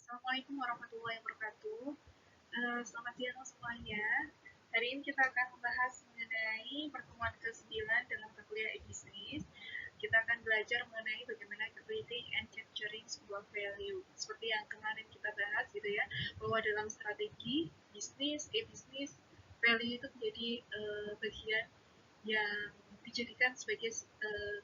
Assalamualaikum warahmatullahi wabarakatuh. Selamat siang semuanya. Hari ini kita akan membahas mengenai pertemuan ke-9 dalam mata kuliah e-business. Kita akan belajar mengenai bagaimana creating and capturing sebuah value. Seperti yang kemarin kita bahas gitu ya, bahwa dalam strategi bisnis, e-business, value itu menjadi bagian yang dijadikan sebagai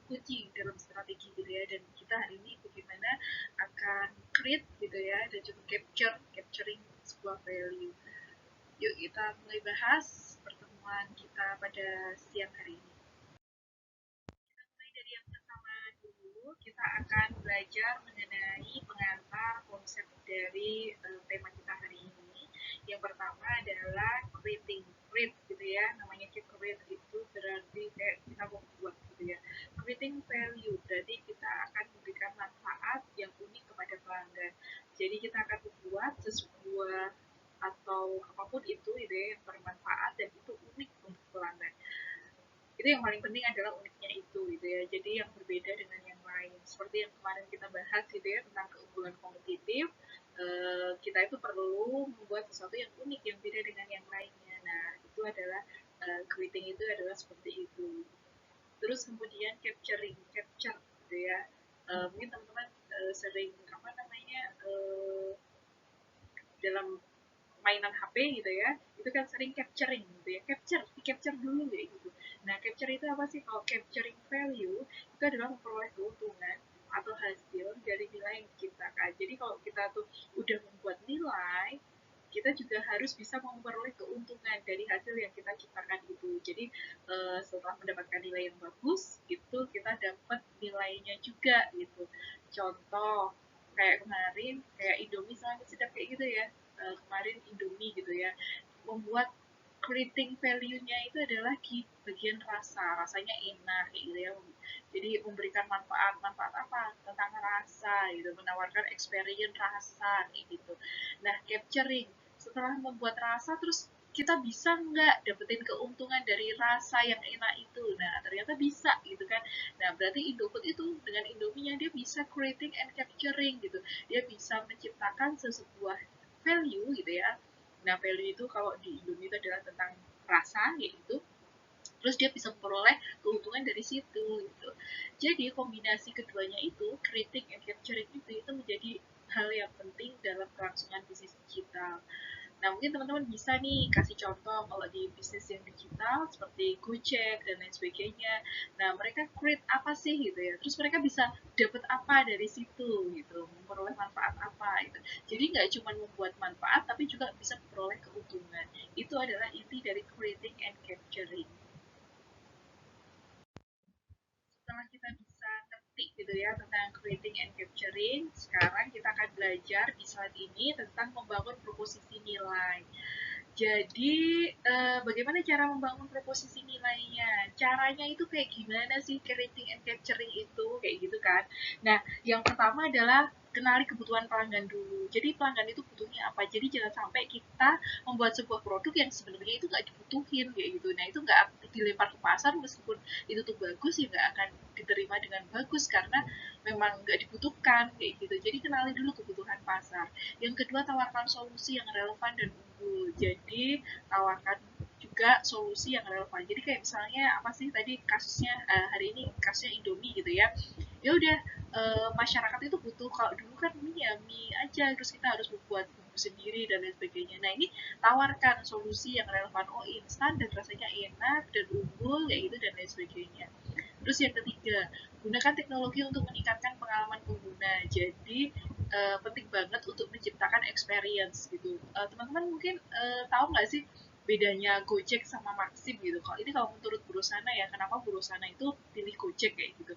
kunci dalam strategi gitu ya, dan kita hari ini bagaimana akan create gitu ya dan juga capturing sebuah value. Yuk kita mulai bahas pertemuan kita pada siang hari ini. Kita mulai dari yang pertama dulu, kita akan belajar mengenai pengantar konsep dari tema kita hari ini. Yang pertama adalah creating, create gitu ya, namanya create itu berarti kayak kita membuat gitu ya. Creating value berarti kita akan memberikan manfaat yang unik kepada pelanggan. Jadi kita akan membuat sebuah atau apapun itu ide yang bermanfaat dan itu unik untuk pelanggan. Itu yang paling penting adalah uniknya itu gitu ya, jadi yang berbeda dengan yang lain. Seperti yang kemarin kita bahas gitu ya tentang keunggulan kompetitif, kita itu perlu membuat sesuatu yang unik yang beda dengan yang lainnya. Nah itu adalah creating itu adalah seperti itu. Terus kemudian capture gitu ya. Mungkin teman-teman sering apa namanya dalam mainan HP gitu ya, itu kan sering capturing gitu ya, capture dulu kayak gitu. Nah capture itu apa sih? Kalau capturing value itu adalah memperoleh keuntungan atau hasil dari nilai yang diciptakan. Jadi kalau kita tuh udah membuat nilai, kita juga harus bisa memperoleh keuntungan dari hasil yang kita ciptakan itu. Jadi setelah mendapatkan nilai yang bagus, itu kita dapat nilainya juga gitu. Contoh kayak kemarin, kayak Indomie sama sedap kayak gitu ya. Kemarin Indomie gitu ya, membuat creating value-nya itu adalah di bagian rasa, rasanya enak gitu ya. Jadi memberikan manfaat apa tentang rasa gitu, menawarkan experience rasa kayak gitu. Nah capturing, setelah membuat rasa terus kita bisa nggak dapetin keuntungan dari rasa yang enak itu. Nah ternyata bisa gitu kan. Nah berarti Indofood itu dengan Indominya dia bisa creating and capturing gitu, dia bisa menciptakan sebuah value gitu ya. Nah value itu kalau di Indomie itu adalah tentang rasa yaitu, terus dia bisa memperoleh keuntungan dari situ gitu. Jadi kombinasi keduanya itu, creating and capturing itu menjadi hal yang penting dalam kelangsungan bisnis digital. Nah, mungkin teman-teman bisa nih kasih contoh kalau di bisnis yang digital seperti Gojek dan lain sebagainya. Nah, mereka create apa sih gitu ya. Terus mereka bisa dapat apa dari situ gitu, memperoleh manfaat apa gitu. Jadi nggak cuma membuat manfaat tapi juga bisa memperoleh keuntungan. Itu adalah inti dari creating and capturing. Setelah kita bisa ngerti gitu ya tentang creating and capturing, sekarang kita akan belajar di slide ini tentang membangun proposisi nilai. Jadi, bagaimana cara membangun proposisi nilainya? Caranya itu kayak gimana sih creating and capturing itu? Kayak gitu kan. Nah, yang pertama adalah kenali kebutuhan pelanggan dulu. Jadi pelanggan itu butuhnya apa? Jadi jangan sampai kita membuat sebuah produk yang sebenarnya itu nggak dibutuhin kayak gitu. Nah itu nggak dilempar ke pasar meskipun itu tuh bagus ya nggak akan diterima dengan bagus karena memang nggak dibutuhkan kayak gitu. Jadi kenali dulu kebutuhan pasar. Yang kedua tawarkan solusi yang relevan dan unggul. Jadi tawarkan juga solusi yang relevan. Jadi kayak misalnya apa sih tadi kasusnya hari ini kasusnya Indomie gitu ya. Ya udah masyarakat itu butuh, kalau dulu kan mie ya mie aja terus kita harus membuat bumbu sendiri dan lain sebagainya. Nah ini tawarkan solusi yang relevan, oh instan dan rasanya enak dan unggul kayak gitu dan lain sebagainya. Terus yang ketiga, gunakan teknologi untuk meningkatkan pengalaman pengguna. Jadi penting banget untuk menciptakan experience gitu. Teman-teman mungkin tahu nggak sih bedanya Gojek sama Maxim gitu. Kalau ini kalau menurut Bu Rosana ya, kenapa Bu Rosana itu pilih Gojek kayak gitu?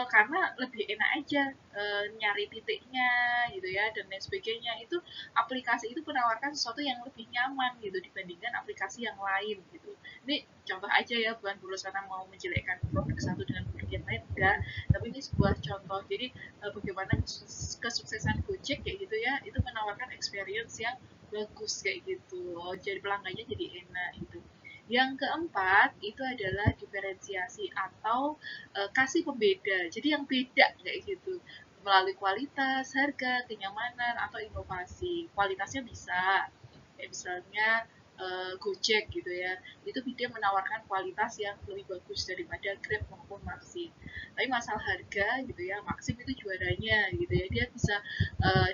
Karena lebih enak aja nyari titiknya gitu ya dan lain sebagainya. Itu aplikasi itu menawarkan sesuatu yang lebih nyaman gitu dibandingkan aplikasi yang lain gitu. Ini contoh aja ya, bukan Bu Rosana mau menjelekkan produk satu dengan produk yang lain enggak, tapi ini sebuah contoh. Jadi bagaimana kesuksesan Gojek kayak gitu ya, itu menawarkan experience yang bagus kayak gitu. Oh, jadi pelanggannya jadi enak gitu. Yang keempat itu adalah diferensiasi atau kasih pembeda. Jadi yang beda kayak gitu. melalui kualitas, harga, kenyamanan, atau inovasi. Kualitasnya bisa, kayak misalnya Gojek gitu ya, itu dia menawarkan kualitas yang lebih bagus daripada Grab maupun Maxim. Tapi masalah harga gitu ya, Maxim itu juaranya gitu ya, dia bisa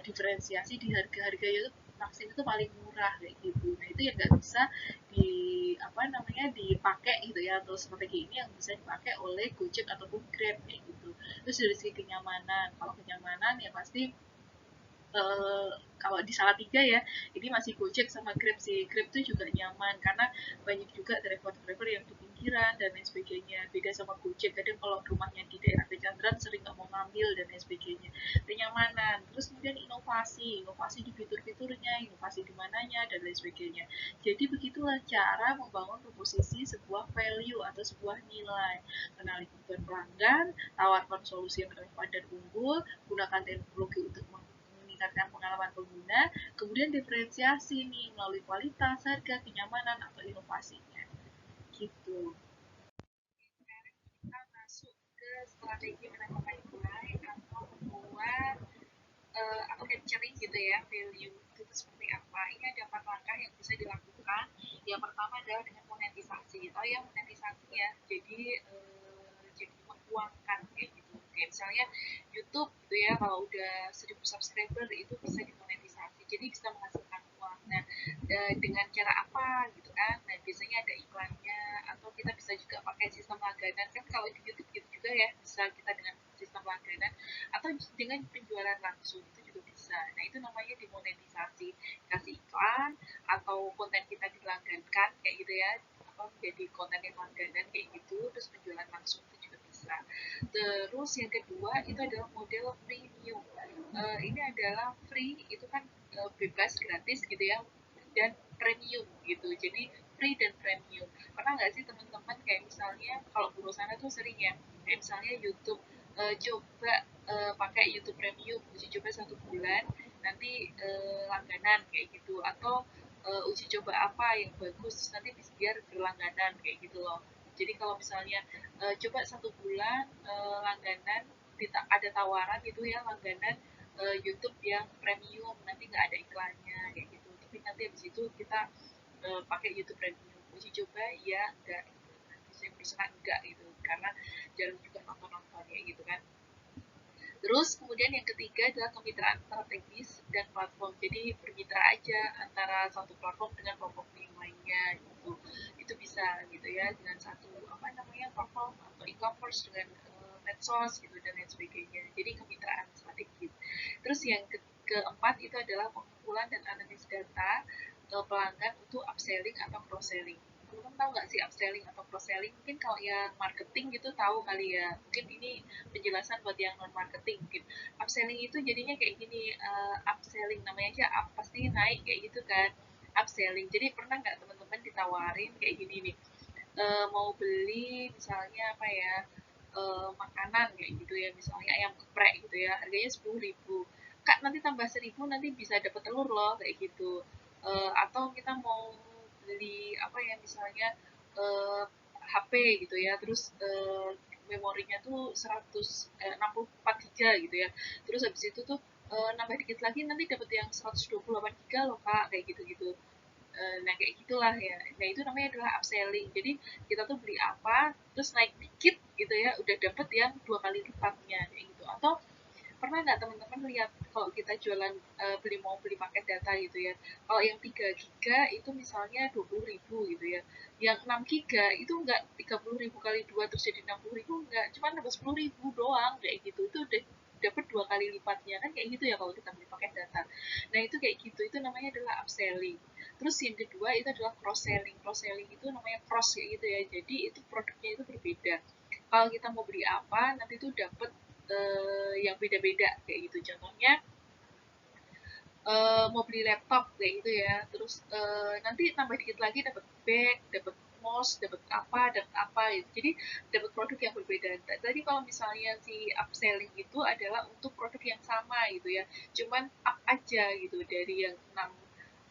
diferensiasi di harga-harganya itu. Maxim itu paling murah kayak gitu. Nah itu yang nggak bisa di apa namanya dipakai gitu ya, atau strategi ini yang bisa dipakai oleh Gojek ataupun Grab kayak gitu. Terus dari segi kenyamanan, kalau kenyamanan ya pasti kalau di Salatiga ya, ini masih Gojek sama Grab sih. Grab tuh juga nyaman karena banyak juga driver-driver yang di pinggiran dan lain sebagainya. Beda sama Gojek, kadang kalau rumahnya di daerah Pecandaran sering nggak mau ngambil dan lain sebagainya. Kenyamanan, terus kemudian inovasi di fitur-fiturnya, inovasi di mananya dan lain sebagainya. Jadi begitulah cara membangun proposisi sebuah value atau sebuah nilai. Kenali kebutuhan pelanggan, tawarkan solusi yang relevan dan unggul, gunakan teknologi untuk meningkatkan pengalaman pengguna, kemudian diferensiasi nih melalui kualitas, harga, kenyamanan, atau inovasinya. Gitu. Kita masuk ke strategi menangkap nilai atau membuat atau capturing gitu ya value itu seperti apa. Ini ada 4 langkah yang bisa dilakukan. Yang pertama adalah dengan monetisasi. Oh ya, monetisasi ya, jadi menguangkan kayak gitu. Kayak misalnya YouTube gitu ya, kalau udah 1000 subscriber itu bisa dimonetisasi, jadi bisa menghasilkan uang. Nah, dengan cara apa gitu kan? Nah, biasanya ada iklannya, atau kita bisa juga pakai sistem langganan kan, kalau di YouTube gitu juga ya, bisa kita dengan sistem langganan atau dengan penjualan langsung itu juga bisa. Nah, itu namanya dimonetisasi, kasih iklan atau konten kita dilanggankan kayak gitu ya, apa menjadi konten yang langganan kayak gitu, terus penjualan langsung itu juga bisa. Terus yang kedua itu adalah model freemium. Ini adalah free itu kan bebas gratis gitu ya, dan premium gitu. Jadi free dan premium. Pernah nggak sih teman-teman kayak misalnya kalau guru sana tuh sering ya, kayak misalnya YouTube coba pakai YouTube Premium, uji coba 1 bulan, nanti langganan kayak gitu, atau uji coba apa yang bagus nanti biar berlangganan kayak gitu loh. Jadi kalau misalnya coba 1 bulan langganan, ada tawaran gitu ya, langganan YouTube yang premium, nanti nggak ada iklannya kayak gitu. Tapi nanti habis itu kita pakai YouTube Premium, uji coba ya enggak, bisa bersenang enggak gitu, karena jarang juga nonton-nonton kayak gitu kan. Terus kemudian yang ketiga adalah kemitraan strategis dan platform. Jadi bermitra aja antara satu platform dengan platform yang lainnya gitu. Itu bisa gitu ya, dengan satu apa namanya platform atau e-commerce dengan medsos gitu dan lain sebagainya. Jadi kemitraan strategis. Terus yang keempat itu adalah pengumpulan dan analisis data pelanggan untuk upselling atau cross selling. Teman-teman tahu nggak sih upselling atau cross selling? Mungkin kalau yang marketing gitu tahu kali ya. Mungkin ini penjelasan buat yang non marketing. Mungkin upselling itu jadinya kayak gini, upselling namanya aja up pasti naik kayak gitu kan. Upselling. Jadi pernah nggak teman-teman ditawarin kayak gini nih, mau beli misalnya apa ya, makanan kayak gitu ya, misalnya ayam geprek gitu ya, harganya 10.000, kak nanti tambah 1.000 nanti bisa dapet telur loh kayak gitu. Atau kita mau beli apa ya, misalnya HP gitu ya, terus memorinya tuh 64 giga gitu ya, terus habis itu tuh nambah dikit lagi nanti dapat yang 128 giga loh kak kayak gitu-gitu. Nah kayak gitulah ya. Nah itu namanya adalah upselling. Jadi kita tuh beli apa, terus naik dikit gitu ya, udah dapet yang 2 kali lipatnya kayak gitu. Atau pernah nggak teman-teman lihat kalau kita jualan mau beli paket data gitu ya, kalau yang 3 giga itu misalnya 20.000 gitu ya, yang 6 giga itu enggak 30.000 kali 2 terus jadi 60.000, enggak, cuma nambah 10.000 doang kayak gitu, itu udah dapat 2 kali lipatnya kan kayak gitu ya kalau kita beli paket data. Nah itu kayak gitu, itu namanya adalah upselling. Terus yang kedua itu adalah cross selling. Cross selling itu namanya cross kayak gitu ya, jadi itu produknya itu berbeda. Kalau kita mau beli apa nanti tuh dapat yang beda-beda kayak gitu. Contohnya mau beli laptop kayak gitu ya, terus nanti tambah dikit lagi dapat bag, dapat mouse, dapat apa gitu. Jadi dapat produk yang berbeda. Tadi kalau misalnya si upselling itu adalah untuk produk yang sama gitu ya, cuman up aja gitu, dari yang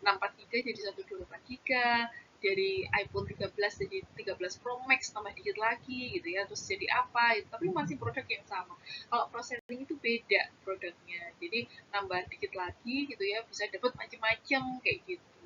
64 giga jadi 128 giga, dari iPhone 13 jadi 13 Pro Max tambah dikit lagi gitu ya, terus jadi apa gitu. Tapi masih produk yang sama. Kalau Pro Selling itu beda produknya, jadi tambah dikit lagi gitu ya, bisa dapat macam-macam kayak gitu.